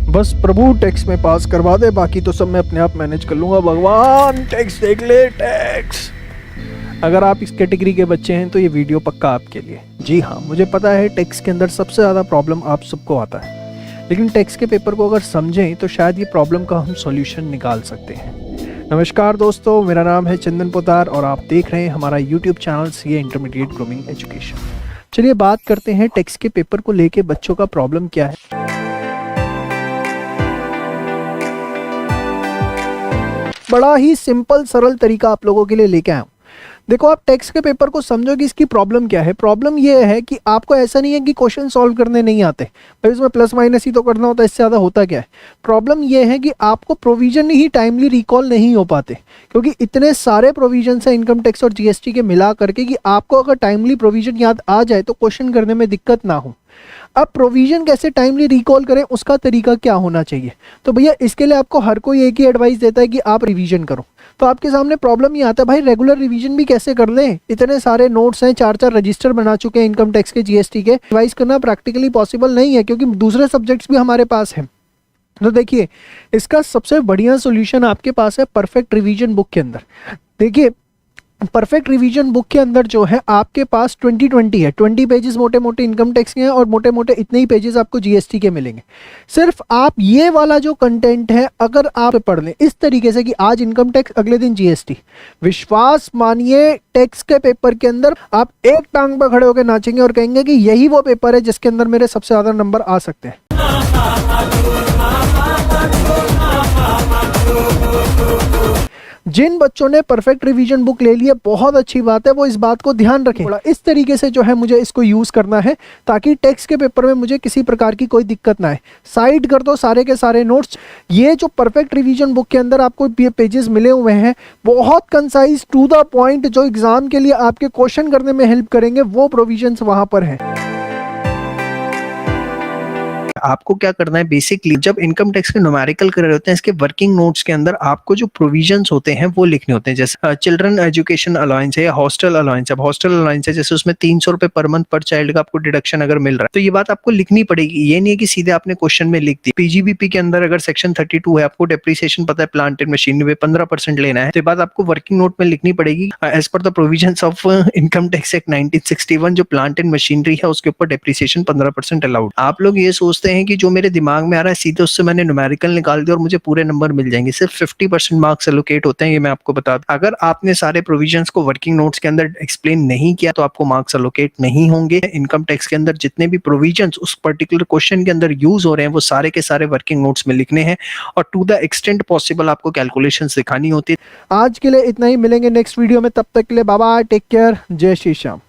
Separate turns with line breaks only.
बस प्रभु टैक्स में पास करवा दे, बाकी तो सब मैं अपने आप मैनेज कर लूँगा। भगवान टैक्स देख ले, टैक्स। अगर आप इस कैटेगरी के बच्चे हैं तो ये वीडियो पक्का आपके लिए। जी हाँ, मुझे पता है टैक्स के अंदर सबसे ज़्यादा प्रॉब्लम आप सबको आता है, लेकिन टैक्स के पेपर को अगर समझें तो शायद ये प्रॉब्लम का हम सॉल्यूशन निकाल सकते हैं। नमस्कार दोस्तों, मेरा नाम है चंदन पोदार और आप देख रहे हैं हमारा YouTube channel CA intermediate grooming education. चलिए बात करते हैं टैक्स के पेपर को लेके बच्चों का प्रॉब्लम क्या है। बड़ा ही सिंपल सरल तरीका आप लोगों के लिए लेके आया हूँ। देखो, आप टैक्स के पेपर को समझो कि इसकी प्रॉब्लम क्या है। प्रॉब्लम ये है कि आपको ऐसा नहीं है कि क्वेश्चन सॉल्व करने नहीं आते, भाई इसमें प्लस माइनस ही तो करना होता है, इससे ज़्यादा होता क्या है। प्रॉब्लम ये है कि आपको प्रोविजन ही टाइमली रिकॉल नहीं हो पाते, क्योंकि इतने सारे प्रोविजन है इनकम टैक्स और जीएसटी के मिला करके कि आपको अगर टाइमली प्रोविजन याद आ जाए तो क्वेश्चन करने में दिक्कत ना हो। अब प्रोविजन कैसे टाइमली रिकॉल करें, उसका तरीका क्या होना चाहिए। तो भैया इसके लिए आपको हर कोई एक ही एडवाइस देता है कि आप रिवीजन करो। तो आपके सामने प्रॉब्लम ये आता है, भाई रेगुलर रिवीजन भी कैसे कर लें, इतने सारे नोट्स हैं, 4 रजिस्टर बना चुके हैं इनकम टैक्स के, जीएसटी के। रिवाइज करना प्रैक्टिकली पॉसिबल नहीं है क्योंकि दूसरे सब्जेक्ट्स भी हमारे पास हैं। तो देखिए, इसका सबसे बढ़िया सोल्यूशन आपके पास है परफेक्ट रिवीजन बुक के अंदर। देखिए, परफेक्ट रिवीजन बुक के अंदर जो है आपके पास 20 है, 20 पेजेस मोटे मोटे इनकम टैक्स के हैं और मोटे मोटे इतने ही पेजेस आपको जीएसटी के मिलेंगे। सिर्फ आप ये वाला जो कंटेंट है अगर आप पढ़ लें इस तरीके से कि आज इनकम टैक्स अगले दिन जीएसटी, विश्वास मानिए टैक्स के पेपर के अंदर आप एक टांग पर खड़े होकर नाचेंगे और कहेंगे कि यही वो पेपर है जिसके अंदर मेरे सबसे ज्यादा नंबर आ सकते हैं। जिन बच्चों ने परफेक्ट रिवीजन बुक ले ली है, बहुत अच्छी बात है, वो इस बात को ध्यान रखें। इस तरीके से जो है मुझे इसको यूज करना है ताकि टेक्स्ट के पेपर में मुझे किसी प्रकार की कोई दिक्कत ना आए। साइड कर दो सारे के सारे नोट्स। ये जो परफेक्ट रिवीजन बुक के अंदर आपको पेजेस मिले हुए हैं, बहुत कंसाइज टू द पॉइंट, जो एग्जाम के लिए आपके क्वेश्चन करने में हेल्प करेंगे, वो प्रोविजंस वहां पर हैं।
आपको क्या करना है, बेसिकली जब इनकम टैक्स के न्यूमेरिकल कर रहे होते हैं, इसके वर्किंग नोट्स के अंदर आपको जो प्रोविजंस होते हैं वो लिखने होते हैं। जैसे चिल्ड्रन एजुकेशन अलाउंस है या हॉस्टल अलाउंस है। हॉस्टल अलाउंस है जैसे उसमें 300 रुपए पर मंथ पर चाइल्ड का आपको डिडक्शन अगर मिल रहा है, तो ये बात आपको लिखनी पड़ेगी। ये नहीं है कि सीधे आपने क्वेश्चन में लिख दी। पीजीबीपी के अंदर अगर सेक्शन 32 है, आपको डेप्रिसिएशन पता है प्लांट एंड मशीनरी में 15% लेना है, तो ये बात आपको वर्किंग नोट में लिखनी पड़ेगी। As per the provisions of income tax act 1961, जो प्लांट एंड मशीनरी है उसके ऊपर डेप्रिसिएशन 15% अलाउड। आप लोग ये सोचते हैं कि जो मेरे दिमाग में आ रहा है सीधे उससे मैंने न्यूमेरिकल निकाल दिया और मुझे पूरे नंबर मिल जाएंगे। सिर्फ 50% मार्क्स एलोकेट होते हैं, ये मैं आपको बता दूं। अगर आपने सारे प्रोविजंस को वर्किंग नोट्स के अंदर एक्सप्लेन नहीं किया तो आपको मार्क्स एलोकेट नहीं होंगे। इनकम टैक्स के अंदर जितने भी प्रोविजंस उस पर्टिकुलर क्वेश्चन के अंदर यूज हो रहे हैं वो सारे के सारे वर्किंग नोट्स में लिखने हैं और टू द एक्सटेंट पॉसिबल आपको कैलकुलेशंस दिखानी होती है।
आज के लिए इतना ही, मिलेंगे नेक्स्ट वीडियो में, तब तक के लिए बाय बाय, टेक केयर, जय श्री श्याम।